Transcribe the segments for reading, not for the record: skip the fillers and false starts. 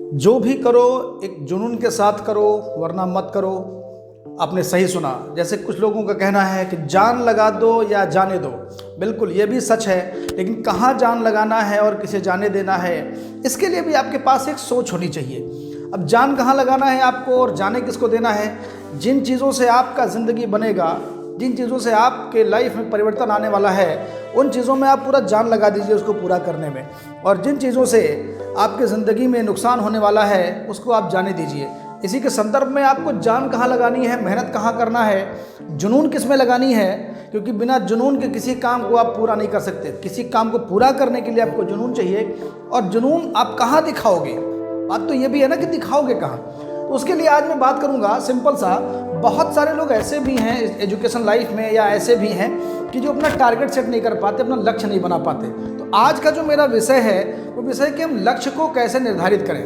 जो भी करो एक जुनून के साथ करो, वरना मत करो। आपने सही सुना। जैसे कुछ लोगों का कहना है कि जान लगा दो या जाने दो। बिल्कुल ये भी सच है, लेकिन कहाँ जान लगाना है और किसे जाने देना है, इसके लिए भी आपके पास एक सोच होनी चाहिए। अब जान कहाँ लगाना है आपको और जाने किसको देना है। जिन चीज़ों से आपका ज़िंदगी बनेगा, जिन चीज़ों से आपके लाइफ में परिवर्तन आने वाला है, उन चीज़ों में आप पूरा जान लगा दीजिए उसको पूरा करने में। और जिन चीज़ों से आपके ज़िंदगी में नुकसान होने वाला है, उसको आप जाने दीजिए। इसी के संदर्भ में आपको जान कहाँ लगानी है, मेहनत कहाँ करना है, जुनून किस में लगानी है, क्योंकि बिना जुनून के किसी काम को आप पूरा नहीं कर सकते। किसी काम को पूरा करने के लिए आपको जुनून चाहिए। और जुनून आप कहाँ दिखाओगे, बात तो ये भी है ना कि दिखाओगे कहाँ। तो उसके लिए आज मैं बात करूंगा सिंपल सा। बहुत सारे लोग ऐसे भी हैं एजुकेशन लाइफ में, या ऐसे भी हैं कि जो अपना टारगेट सेट नहीं कर पाते, अपना लक्ष्य नहीं बना पाते। तो आज का जो मेरा विषय है वो विषय है कि हम लक्ष्य को कैसे निर्धारित करें।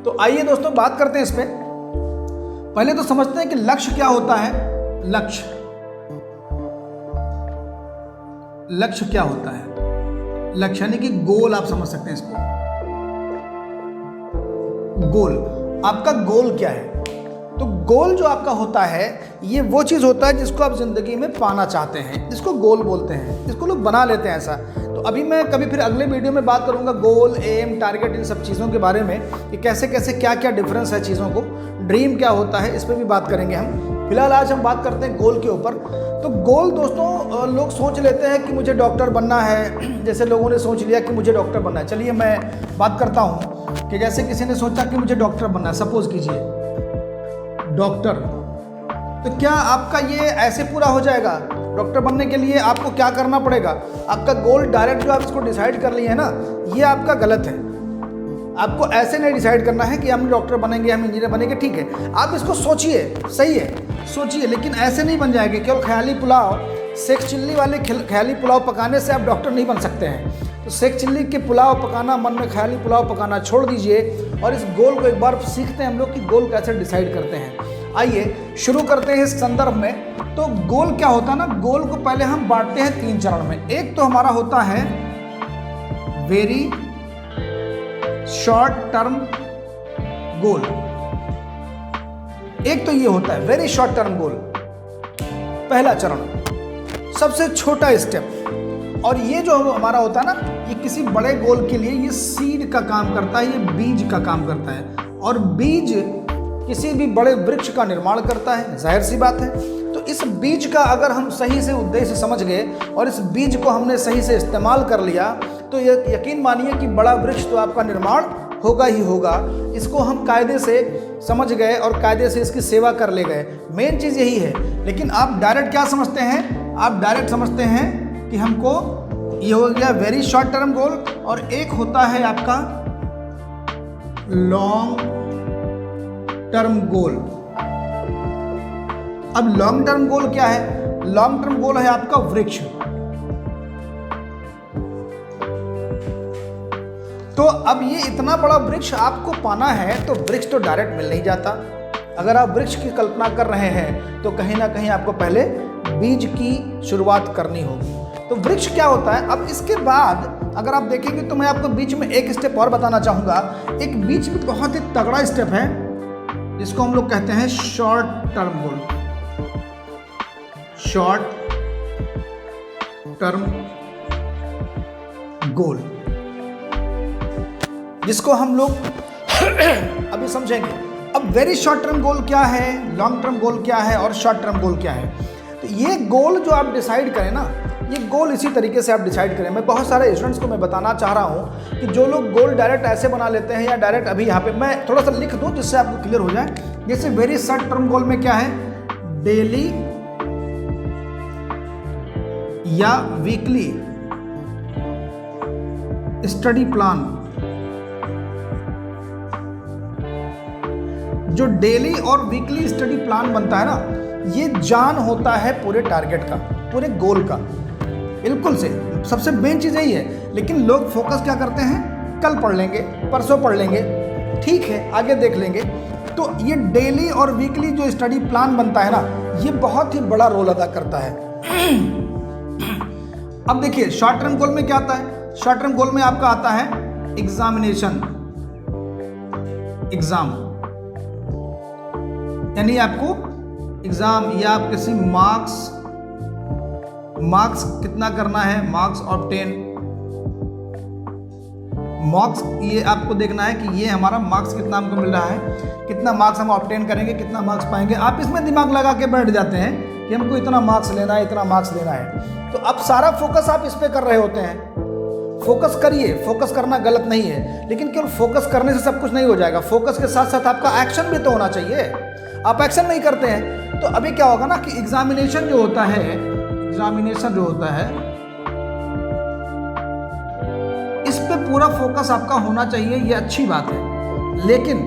तो आइए दोस्तों बात करते हैं इस पर। पहले तो समझते हैं कि लक्ष्य क्या होता है। लक्ष्य क्या होता है। लक्ष्य यानी कि गोल, आप समझ सकते हैं इसको। गोल, आपका गोल क्या है। तो गोल जो आपका होता है, ये वो चीज़ होता है जिसको आप ज़िंदगी में पाना चाहते हैं, इसको गोल बोलते हैं। इसको लोग बना लेते हैं ऐसा। तो अभी मैं कभी फिर अगले वीडियो में बात करूंगा गोल, एम, टारगेट, इन सब चीज़ों के बारे में कि कैसे कैसे क्या क्या डिफरेंस है चीज़ों को। ड्रीम क्या होता है, इस पर भी बात करेंगे हम। फिलहाल आज हम बात करते हैं गोल के ऊपर। तो गोल दोस्तों, लोग सोच लेते हैं कि मुझे डॉक्टर बनना है। जैसे लोगों ने सोच लिया कि मुझे डॉक्टर बनना है। चलिए मैं बात करता हूँ कि जैसे किसी ने सोचा कि मुझे डॉक्टर बनना है, सपोज कीजिए डॉक्टर। तो क्या आपका ये ऐसे पूरा हो जाएगा? डॉक्टर बनने के लिए आपको क्या करना पड़ेगा? आपका गोल डायरेक्ट जो आप इसको डिसाइड कर लिए है ना, ये आपका गलत है। आपको ऐसे नहीं डिसाइड करना है कि हम डॉक्टर बनेंगे, हम इंजीनियर बनेंगे। ठीक है, आप इसको सोचिए, सही है, सोचिए, लेकिन ऐसे नहीं बन जाएंगे। केवल ख्याली पुलाव, सेक चिल्ली वाले ख्याली पुलाव पकाने से आप डॉक्टर नहीं बन सकते हैं। तो सेक चिल्ली के पुलाव पकाना, मन में ख्याली पुलाव पकाना छोड़ दीजिए और इस गोल को एक बार सीखते हैं हम लोग कि गोल कैसे डिसाइड करते हैं। आइए शुरू करते हैं इस संदर्भ में। तो गोल क्या होता है ना, गोल को पहले हम बांटते हैं 3 चरण में। एक तो हमारा होता है वेरी शॉर्ट टर्म गोल। एक तो ये होता है वेरी शॉर्ट टर्म गोल, पहला चरण, सबसे छोटा स्टेप। और ये जो हमारा होता है ना, ये किसी बड़े गोल के लिए ये सीड का काम करता है, ये बीज का काम करता है। और बीज किसी भी बड़े वृक्ष का निर्माण करता है, जाहिर सी बात है। तो इस बीज का अगर हम सही से उद्देश्य समझ गए और इस बीज को हमने सही से इस्तेमाल कर लिया, तो यकीन मानिए कि बड़ा वृक्ष तो आपका निर्माण होगा ही होगा। इसको हम कायदे से समझ गए और कायदे से इसकी सेवा कर ले गए। मेन चीज़ यही है। लेकिन आप डायरेक्ट क्या समझते हैं? आप डायरेक्ट समझते हैं कि हमको ये हो गया वेरी शॉर्ट टर्म गोल, और एक होता है आपका लॉन्ग टर्म गोल। अब लॉन्ग टर्म गोल क्या है? लॉन्ग टर्म गोल है आपका वृक्ष। तो अब ये इतना बड़ा वृक्ष आपको पाना है, तो वृक्ष तो डायरेक्ट मिल नहीं जाता। अगर आप वृक्ष की कल्पना कर रहे हैं तो कहीं ना कहीं आपको पहले बीज की शुरुआत करनी होगी। तो वृक्ष क्या होता है? अब इसके बाद अगर आप देखेंगे तो मैं आपको बीच में एक स्टेप और बताना चाहूँगा। एक बीच में बहुत ही तगड़ा स्टेप है, जिसको हम लोग कहते हैं short term goal. Short term goal, जिसको हम लोग अभी समझेंगे। अब वेरी शॉर्ट टर्म गोल क्या है, लॉन्ग टर्म गोल क्या है और शॉर्ट टर्म गोल क्या है। तो ये गोल जो आप डिसाइड करें ना, ये गोल इसी तरीके से आप डिसाइड करें। मैं बहुत सारे स्टूडेंट्स को मैं बताना चाह रहा हूँ कि जो लोग गोल डायरेक्ट ऐसे बना लेते हैं, या डायरेक्ट अभी यहाँ पे मैं थोड़ा सा लिख दूँ जिससे आपको क्लियर हो जाए। जैसे वेरी शॉर्ट टर्म गोल में क्या है, डेली या वीकली स्टडी प्लान। जो डेली और वीकली स्टडी प्लान बनता है ना, ये जान होता है पूरे टारगेट का, पूरे गोल का। बिल्कुल से सबसे मेन चीज़ यही है। लेकिन लोग फोकस क्या करते हैं, कल पढ़ लेंगे, परसों पढ़ लेंगे, ठीक है आगे देख लेंगे। तो ये डेली और वीकली जो स्टडी प्लान बनता है ना, ये बहुत ही बड़ा रोल अदा करता है। अब देखिए शॉर्ट टर्म गोल में क्या आता है। शॉर्ट टर्म गोल में आपका आता है एग्जामिनेशन, एग्जाम, यानी आपको एग्जाम या आप किसी मार्क्स कितना करना है, मार्क्स ऑब्टेन, मार्क्स ये आपको देखना है कि ये हमारा मार्क्स कितना हमको मिल रहा है, कितना मार्क्स हम ऑब्टेन करेंगे, कितना मार्क्स पाएंगे। आप इसमें दिमाग लगा के बैठ जाते हैं कि हमको इतना मार्क्स लेना है, इतना मार्क्स लेना है, तो अब सारा फोकस आप इस पे कर रहे होते हैं। फोकस करिए, फोकस करना गलत नहीं है, लेकिन केवल फोकस करने से सब कुछ नहीं हो जाएगा। फोकस के साथ साथ आपका एक्शन भी तो होना चाहिए। आप एक्शन नहीं करते हैं तो अभी क्या होगा ना कि एग्जामिनेशन जो होता है इस पे पूरा फोकस आपका होना चाहिए, ये अच्छी बात है, लेकिन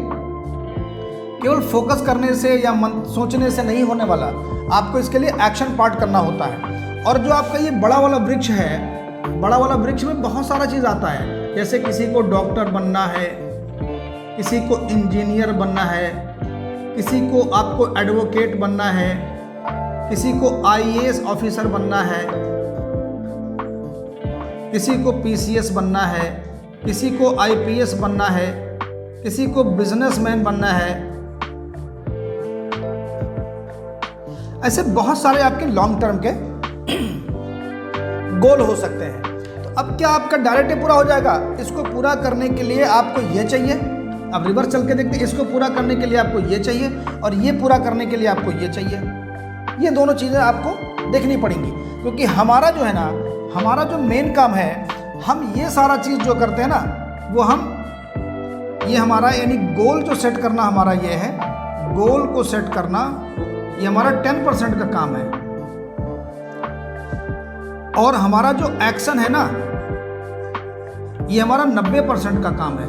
केवल फोकस करने से या सोचने से नहीं होने वाला, आपको इसके लिए एक्शन पार्ट करना होता है। और जो आपका ये बड़ा वाला वृक्ष है, बड़ा वाला वृक्ष में बहुत सारा चीज़ आता है, जैसे किसी को डॉक्टर बनना है, किसी को इंजीनियर बनना है, किसी को आपको एडवोकेट बनना है, किसी को आईएएस ऑफिसर बनना है, किसी को पीसीएस बनना है, किसी को आईपीएस बनना है, किसी को बिजनेसमैन बनना है। ऐसे बहुत सारे आपके लॉन्ग टर्म के गोल हो सकते हैं। तो अब क्या आपका डायरेक्ट पूरा हो जाएगा? इसको पूरा करने के लिए आपको ये चाहिए, अब रिवर्स चल के देखते हैं, इसको पूरा करने के लिए आपको ये चाहिए और ये पूरा करने के लिए आपको ये चाहिए। ये दोनों चीज़ें आपको देखनी पड़ेंगी, क्योंकि हमारा जो है ना, हमारा जो मेन काम है, हम ये सारा चीज़ जो करते हैं ना, वो हम ये हमारा यानी गोल जो सेट करना हमारा ये है, गोल को सेट करना ये हमारा 10% का काम है। और हमारा जो एक्शन है ना, ये हमारा 90% का काम है।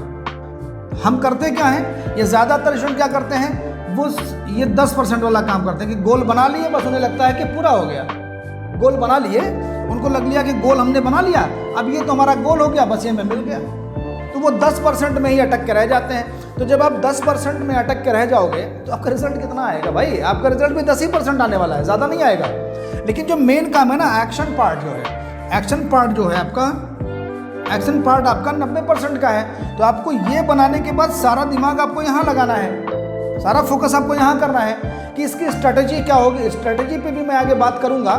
हम करते क्या हैं, ये ज़्यादातर स्टूडेंट क्या करते हैं, वो ये 10% वाला काम करते हैं कि गोल बना लिए, बस उन्हें लगता है कि पूरा हो गया। गोल बना लिए, उनको लग लिया कि गोल हमने बना लिया, अब ये तो हमारा गोल हो गया, बस ये हमें मिल गया। तो वो 10% में ही अटक के रह जाते हैं। तो जब आप 10% में अटक के रह जाओगे तो आपका रिजल्ट कितना आएगा भाई? आपका रिजल्ट भी 10% आने वाला है, ज़्यादा नहीं आएगा। लेकिन जो मेन काम है ना, एक्शन पार्ट जो है, एक्शन पार्ट जो है आपका, एक्शन पार्ट आपका 90% का है। तो आपको ये बनाने के बाद सारा दिमाग आपको यहाँ लगाना है, सारा फोकस आपको यहाँ करना है कि इसकी स्ट्रैटेजी क्या होगी। स्ट्रैटेजी पे भी मैं आगे बात करूँगा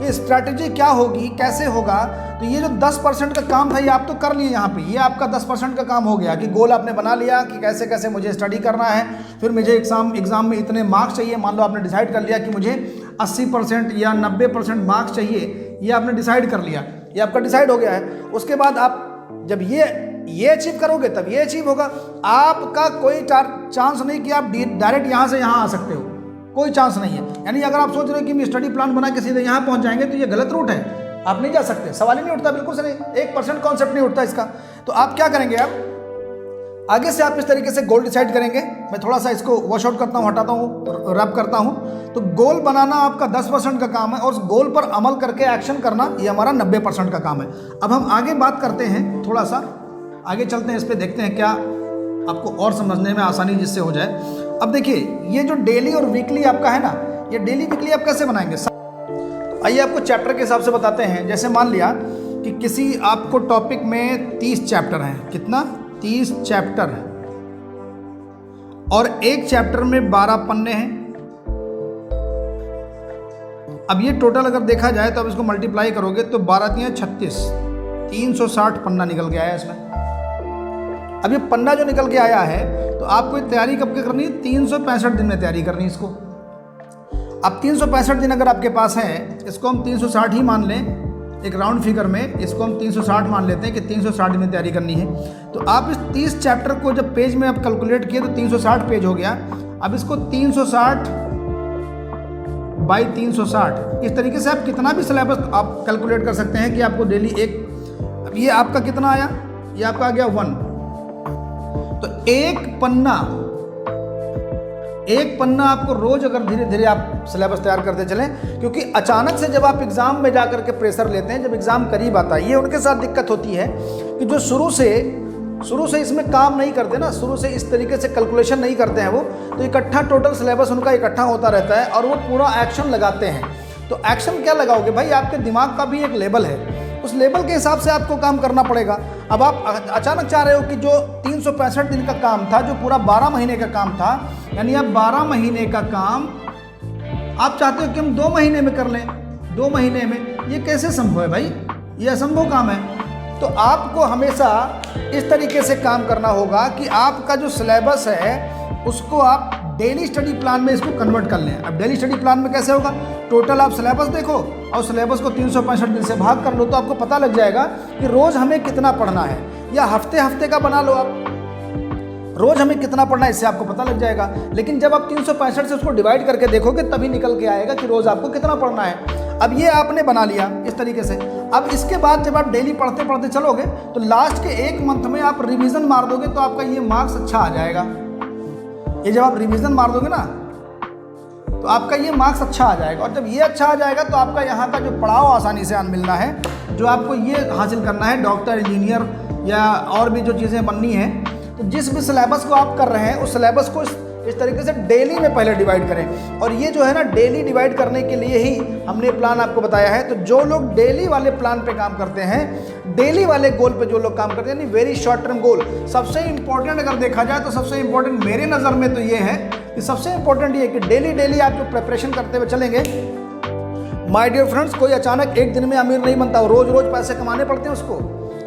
कि स्ट्रैटेजी क्या होगी, कैसे होगा। तो ये जो 10% का काम था ये आप तो कर लिए यहाँ पे, ये आपका 10% का काम हो गया कि गोल आपने बना लिया कि कैसे कैसे मुझे स्टडी करना है, फिर मुझे एग्ज़ाम में इतने मार्क्स चाहिए। मान लो आपने डिसाइड कर लिया कि मुझे 80% या 90% मार्क्स चाहिए, ये आपने डिसाइड कर लिया, ये आपका डिसाइड हो गया है। उसके बाद आप जब ये अचीव करोगे तब ये अचीव होगा। आपका कोई चांस नहीं कि आप डायरेक्ट यहाँ से यहाँ आ सकते हो, कोई चांस नहीं है। यानी अगर आप सोच रहे हो कि मैं स्टडी प्लान बना के सीधे यहाँ पहुँच जाएंगे तो ये गलत रूट है, आप नहीं जा सकते, सवाल ही नहीं उठता, बिल्कुल से नहीं, 1% कॉन्सेप्ट नहीं उठता इसका। तो आप क्या करेंगे, आप आगे से आप इस तरीके से गोल डिसाइड करेंगे। मैं थोड़ा सा इसको वॉश आउट करता हूँ, हटाता हूँ, रब करता हूँ। तो गोल बनाना आपका 10% का काम है और उस गोल पर अमल करके एक्शन करना ये हमारा 90% का काम है। अब हम आगे बात करते हैं, थोड़ा सा आगे चलते हैं, इस पर देखते हैं क्या आपको और समझने में आसानी जिससे हो जाए। अब देखिए, ये जो डेली और वीकली आपका है ना, ये डेली वीकली आप कैसे बनाएंगे? आइए आपको चैप्टर के हिसाब से बताते हैं। जैसे मान लिया कि किसी आपको टॉपिक में 30 चैप्टर हैं, कितना, 30 चैप्टर है, और एक चैप्टर में 12 पन्ने हैं। अब ये टोटल अगर देखा जाए तो अब इसको मल्टीप्लाई करोगे तो 12 × 36, 360 पन्ना निकल के आया इसमें। अब ये पन्ना जो निकल के आया है तो आपको तैयारी कब की करनी है? 365 दिन में तैयारी करनी है इसको। अब 365 दिन अगर आपके पास हैं, इसको हम 360 ही मान लें, एक राउंड फिगर में इसको हम 360 मान लेते हैं कि 360 दिन में तैयारी करनी है। तो आप इस 30 चैप्टर को जब पेज में आप कैलकुलेट किए तो 360 पेज हो गया। अब इसको 360 बाई 360, इस तरीके से आप कितना भी सिलेबस आप कैलकुलेट कर सकते हैं कि आपको डेली एक, अब ये आपका कितना आया, ये आपका आ गया 1। तो एक पन्ना आपको रोज अगर धीरे धीरे आप सिलेबस तैयार करते चलें, क्योंकि अचानक से जब आप एग्ज़ाम में जाकर के प्रेशर लेते हैं, जब एग्ज़ाम करीब आता है, ये उनके साथ दिक्कत होती है कि जो शुरू से इसमें काम नहीं करते ना, शुरू से इस तरीके से कैलकुलेशन नहीं करते हैं वो, तो इकट्ठा टोटल सिलेबस उनका इकट्ठा होता रहता है और वो पूरा एक्शन लगाते हैं। तो एक्शन क्या लगाओगे भाई? आपके दिमाग का भी एक लेवल है, उस लेवल के हिसाब से आपको काम करना पड़ेगा। अब आप अचानक चाह रहे हो कि जो 365 दिन का काम था, जो पूरा 12 महीने का काम था, यानी आप 12 महीने का काम आप चाहते हो कि हम 2 महीने में कर लें, 2 महीने में, ये कैसे संभव है भाई? ये असंभव काम है। तो आपको हमेशा इस तरीके से काम करना होगा कि आपका जो सिलेबस है उसको आप डेली स्टडी प्लान में इसको कन्वर्ट कर लें। अब डेली स्टडी प्लान में कैसे होगा? टोटल आप सिलेबस देखो और सिलेबस को 365 दिन से भाग कर लो, तो आपको पता लग जाएगा कि रोज़ हमें कितना पढ़ना है, या हफ्ते हफ्ते का बना लो आप, रोज़ हमें कितना पढ़ना है, इससे आपको पता लग जाएगा। लेकिन जब आप 365 से उसको डिवाइड करके देखोगे तभी निकल के आएगा कि रोज़ आपको कितना पढ़ना है। अब ये आपने बना लिया इस तरीके से। अब इसके बाद जब आप डेली पढ़ते पढ़ते चलोगे तो लास्ट के 1 मंथ में आप रिवीजन मार दोगे तो आपका ये मार्क्स अच्छा आ जाएगा। ये जब आप रिवीजन मार दोगे ना तो आपका ये मार्क्स अच्छा आ जाएगा, और जब ये अच्छा आ जाएगा तो आपका यहाँ का जो पड़ाव आसानी से मिलना है, जो आपको ये हासिल करना है डॉक्टर, इंजीनियर या और भी जो चीज़ें बननी है, तो जिस भी सिलेबस को आप कर रहे हैं उस सिलेबस को इस तरीके से डेली में पहले डिवाइड करें। और ये जो है ना, डेली डिवाइड करने के लिए ही हमने प्लान आपको बताया है। तो जो लोग डेली वाले प्लान पे काम करते हैं, डेली वाले गोल पे जो लोग काम करते हैं, यानी वेरी शॉर्ट टर्म गोल, सबसे इंपॉर्टेंट अगर देखा जाए तो सबसे इंपॉर्टेंट मेरे नज़र में तो ये है कि सबसे इंपॉर्टेंट ये कि डेली आप जो प्रिपरेशन करते हुए चलेंगे। माय डियर फ्रेंड्स, कोई अचानक एक दिन में अमीर नहीं बनता, रोज़ रोज़ पैसे कमाने पड़ते हैं, उसको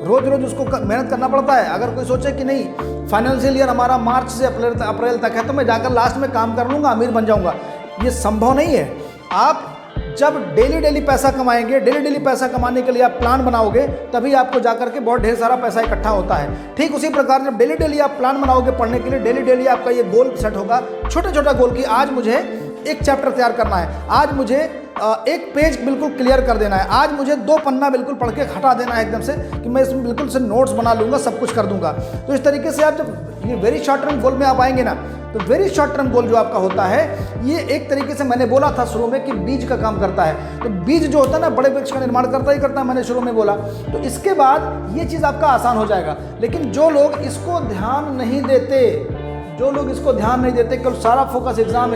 रोज़ रोज़ उसको मेहनत करना पड़ता है। अगर कोई सोचे कि नहीं फाइनेंशियल ईयर हमारा मार्च से अप्रैल तक है तो मैं जाकर लास्ट में काम कर लूँगा, अमीर बन जाऊँगा, ये संभव नहीं है। आप जब डेली पैसा कमाएंगे, डेली पैसा कमाने के लिए आप प्लान बनाओगे, तभी आपको जाकर के बहुत ढेर सारा पैसा इकट्ठा होता है। ठीक उसी प्रकार जब डेली आप प्लान बनाओगे पढ़ने के लिए, डेली आपका ये गोल सेट होगा, छोटा गोल की आज मुझे एक चैप्टर तैयार करना है, आज मुझे एक पेज बिल्कुल क्लियर कर देना है, आज मुझे 2 पन्ना बिल्कुल पढ़ के हटा देना है एकदम से कि मैं इसमें बिल्कुल से नोट्स बना लूँगा, सब कुछ कर दूंगा। तो इस तरीके से आप जब ये वेरी शॉर्ट टर्म गोल में आप आएंगे ना, तो वेरी शॉर्ट टर्म गोल जो आपका होता है, ये एक तरीके से मैंने बोला था शुरू में कि बीज का काम करता है। तो बीज जो होता है ना, बड़े वृक्ष का निर्माण करता ही करता है, मैंने शुरू में बोला। तो इसके बाद ये चीज़ आपका आसान हो जाएगा। लेकिन जो लोग इसको ध्यान नहीं देते, केवल सारा फोकस एग्जाम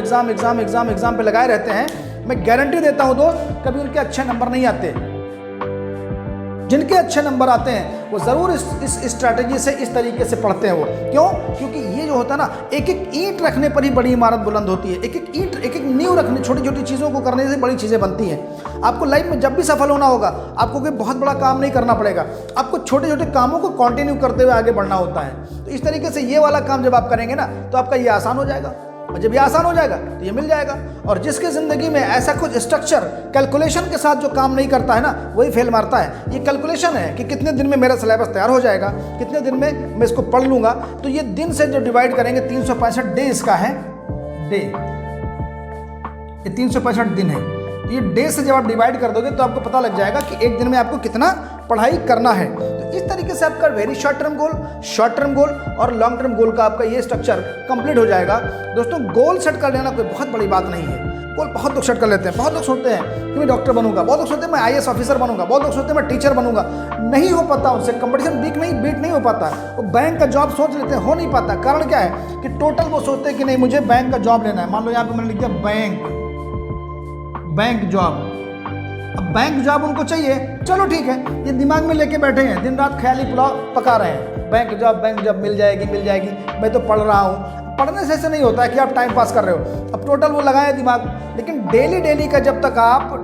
पे लगाए रहते हैं, मैं गारंटी देता हूं दोस्त, कभी उनके अच्छे नंबर नहीं आते। जिनके अच्छे नंबर आते हैं वो ज़रूर इस स्ट्रैटेजी से, इस तरीके से पढ़ते हैं। वो क्यों? क्योंकि ये जो होता है ना, एक ईंट रखने पर ही बड़ी इमारत बुलंद होती है। एक एक नींव रखने, छोटी चीज़ों को करने से बड़ी चीज़ें बनती हैं। आपको लाइफ में जब भी सफल होना होगा, आपको कोई बहुत बड़ा काम नहीं करना पड़ेगा, आपको छोटे कामों को कंटिन्यू करते हुए आगे बढ़ना होता है। तो इस तरीके से ये वाला काम जब आप करेंगे ना, तो आपका ये आसान हो जाएगा, और जब ये आसान हो जाएगा तो ये मिल जाएगा। और जिसकी ज़िंदगी में ऐसा कुछ स्ट्रक्चर, कैलकुलेशन के साथ जो काम नहीं करता है ना, वही फेल मारता है। ये कैलकुलेशन है कि कितने दिन में मेरा सिलेबस तैयार हो जाएगा, कितने दिन में मैं इसको पढ़ लूँगा। तो ये दिन से जो डिवाइड करेंगे, 365 डे इसका है, डे, ये 365 दिन है। ये डे से जब आप डिवाइड कर दोगे तो आपको पता लग जाएगा कि एक दिन में आपको कितना पढ़ाई करना है। तो इस तरीके से आपका वेरी शॉर्ट टर्म गोल और लॉन्ग टर्म गोल का आपका ये स्ट्रक्चर कंप्लीट हो जाएगा। दोस्तों, गोल सेट कर लेना कोई बहुत बड़ी बात नहीं है। गोल बहुत लोग सेट कर लेते हैं। बहुत लोग सोचते हैं कि मैं डॉक्टर बनूंगा, बहुत लोग सोचते हैं मैं IAS ऑफिसर बनूंगा, बहुत लोग सोचते हैं मैं टीचर बनूंगा। नहीं हो पाता उनसे, कंपटीशन बीट नहीं हो पाता। वो बैंक का जॉब सोच लेते हैं, हो नहीं पाता। कारण क्या है कि टोटल वो सोचते हैं कि नहीं मुझे बैंक का जॉब लेना है। मान लो यहाँ पे मैंने लिख दिया बैंक जॉब। अब बैंक जॉब उनको चाहिए, चलो ठीक है, ये दिमाग में लेके बैठे हैं, दिन रात ख्याली पुलाव पका रहे हैं, बैंक जॉब मिल जाएगी, मैं तो पढ़ रहा हूँ। पढ़ने से ऐसे नहीं होता है कि आप टाइम पास कर रहे हो, अब टोटल वो लगाए दिमाग। लेकिन डेली का जब तक आप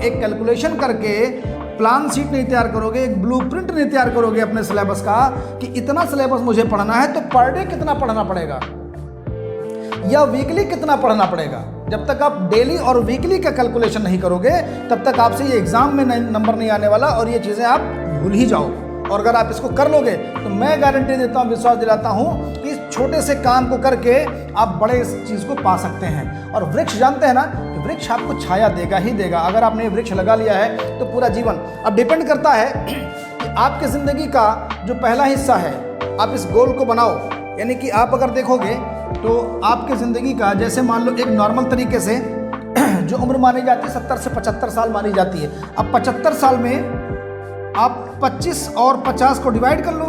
एक कैलकुलेशन करके प्लान शीट नहीं तैयार करोगे, एक ब्लूप्रिंट नहीं तैयार करोगे अपने सिलेबस का कि इतना सिलेबस मुझे पढ़ना है, तो पर डे कितना पढ़ना पड़ेगा या वीकली कितना पढ़ना पड़ेगा, जब तक आप डेली और वीकली का कैलकुलेशन नहीं करोगे तब तक आपसे ये एग्जाम में नंबर नहीं आने वाला, और ये चीज़ें आप भूल ही जाओ। और अगर आप इसको कर लोगे तो मैं गारंटी देता हूँ, विश्वास दिलाता हूँ कि इस छोटे से काम को करके आप बड़े इस चीज़ को पा सकते हैं। और वृक्ष जानते हैं ना कि वृक्ष आपको छाया देगा ही देगा। अगर आपने वृक्ष लगा लिया है तो पूरा जीवन, अब डिपेंड करता है कि आपकी ज़िंदगी का जो पहला हिस्सा है, आप इस गोल को बनाओ। यानी कि आप अगर देखोगे तो आपकी ज़िंदगी का, जैसे मान लो एक नॉर्मल तरीके से जो उम्र मानी जाती है 70 से 75 साल मानी जाती है। अब 75 साल में आप 25 और 50 को डिवाइड कर लो।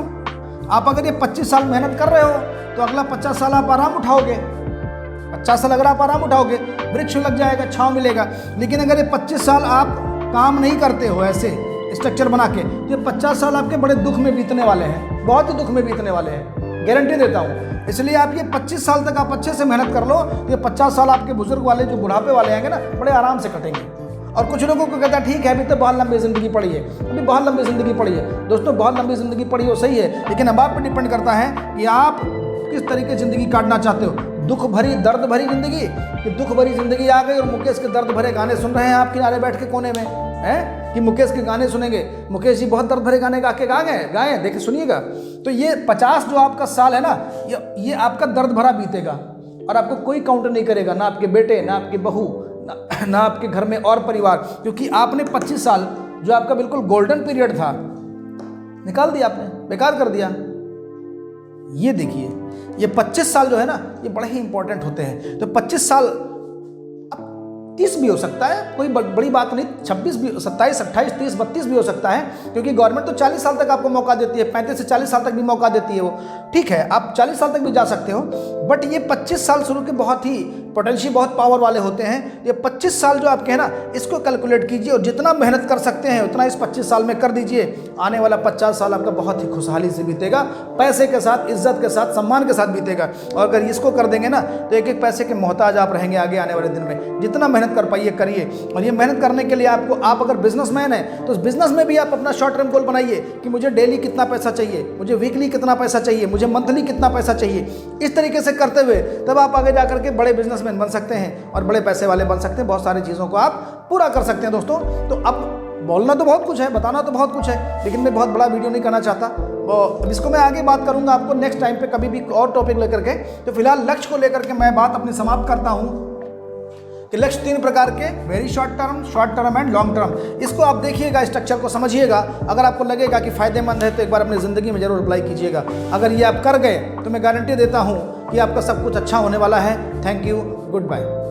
आप अगर ये 25 साल मेहनत कर रहे हो तो अगला 50 साल आप आराम उठाओगे। 50 साल अगर आप आराम उठाओगे, वृक्ष लग जाएगा, छाँव मिलेगा। लेकिन अगर ये 25 साल आप काम नहीं करते हो ऐसे स्ट्रक्चर बना के, तो ये 50 साल आपके बड़े दुख में बीतने वाले हैं, बहुत ही दुख में बीतने वाले हैं, गारंटी देता हूँ। इसलिए आप ये 25 साल तक आप अच्छे से मेहनत कर लो, तो ये 50 साल आपके बुजुर्ग वाले जो बुढ़ापे वाले आएंगे ना, बड़े आराम से कटेंगे। और कुछ लोगों को कहता है ठीक है अभी तो बहुत लंबी ज़िंदगी पड़ी है, अभी बहुत लंबी ज़िंदगी पड़ी है। दोस्तों बहुत लंबी ज़िंदगी पड़ी हो सही है, लेकिन अब आप पर डिपेंड करता है कि आप किस तरीके ज़िंदगी काटना चाहते हो। दुख भरी दर्द भरी ज़िंदगी, कि दुख भरी ज़िंदगी आ गई और मुकेश के दर्द भरे गाने सुन रहे हैं आप किनारे बैठ के कोने में, हैं कि मुकेश के गाने सुनेंगे। मुकेश जी बहुत दर्द भरे गाने गा के गाए देखिए सुनिएगा। तो ये 50 जो आपका साल है ना, ये आपका दर्द भरा बीतेगा और आपको कोई काउंटर नहीं करेगा, ना आपके बेटे, ना आपकी बहू, ना आपके घर में और परिवार, क्योंकि आपने 25 साल जो आपका बिल्कुल गोल्डन पीरियड था निकाल दिया आपने, बेकार कर दिया। ये देखिए ये 25 साल जो है ना, ये बड़े ही इंपॉर्टेंट होते हैं। तो 25 साल 30 भी हो सकता है, कोई बड़ी बात नहीं, 26 भी, 27, 28, 30, 32 भी हो सकता है, क्योंकि गवर्नमेंट तो 40 साल तक आपको मौका देती है, 35 से 40 साल तक भी मौका देती है वो, ठीक है आप 40 साल तक भी जा सकते हो। बट ये 25 साल शुरू के बहुत ही पोटेंशियल, बहुत पावर वाले होते हैं। ये 25 साल जो आपके हैं ना, इसको कैलकुलेट कीजिए और जितना मेहनत कर सकते हैं उतना इस 25 साल में कर दीजिए। आने वाला 50 साल आपका बहुत ही खुशहाली से बीतेगा, पैसे के साथ, इज्जत के साथ, सम्मान के साथ बीतेगा। और अगर इसको कर देंगे ना, तो एक एक पैसे के मोहताज आप रहेंगे आगे आने वाले दिन में। जितना मेहनत कर पाइए करिए, और ये मेहनत करने के लिए आपको, आप अगर बिजनेसमैन हैं तो उस बिजनेस में भी आप अपना शॉर्ट टर्म गोल बनाइए कि मुझे डेली कितना पैसा चाहिए, मुझे वीकली कितना पैसा चाहिए, मुझे मंथली कितना पैसा चाहिए। इस तरीके से करते हुए तब आप आगे जाकर के बड़े बिजनेसमैन बन सकते हैं और बड़े पैसे वाले बन सकते हैं, बहुत सारी चीज़ों को आप पूरा कर सकते हैं दोस्तों। तो अब बोलना तो बहुत कुछ है, बताना तो बहुत कुछ है, लेकिन मैं बहुत बड़ा वीडियो नहीं करना चाहता। तो इसको मैं आगे बात करूंगा आपको नेक्स्ट टाइम पे कभी भी और टॉपिक लेकर के। तो फिलहाल लक्ष्य को लेकर के मैं बात अपनी समाप्त करता हूं कि लक्ष्य 3 प्रकार के, very short term and long term. इसको आप देखिएगा, स्ट्रक्चर को समझिएगा। अगर आपको लगेगा कि फायदेमंद है तो एक बार अपनी ज़िंदगी में जरूर अप्लाई कीजिएगा। अगर ये आप कर गए तो मैं गारंटी देता हूँ कि आपका सब कुछ अच्छा होने वाला है। Thank you, good bye.